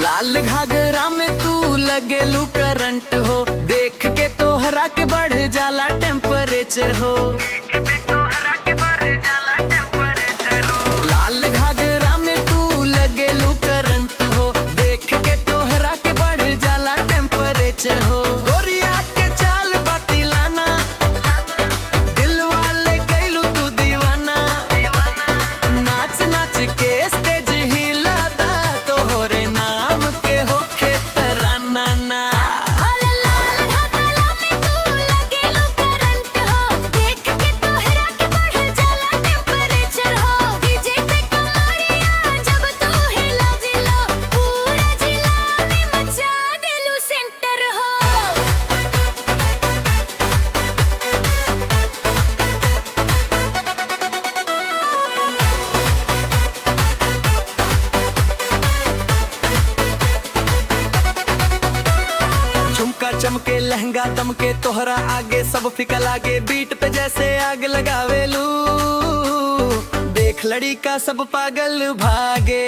लाल घाघरा में तू लगेलू करंट हो, देख के तोहरा के बढ़ जाला टेम्परेचर हो। लाल घाघरा में तू लगेलू करंट हो, देख के तोहरा के बढ़ जाला टेम्परेचर हो। गोरिया के चाल बाती लाना, दिल वाले कैलू तू दीवाना। नाच नाच के स्टेज हिलादा, तोहरे नाम के होखे तराना ना। चमके लहंगा दमके तोहरा आगे, सब फिका लागे बीट पे जैसे आग लगावेलू। देख लड़ी का सब पागल भागे।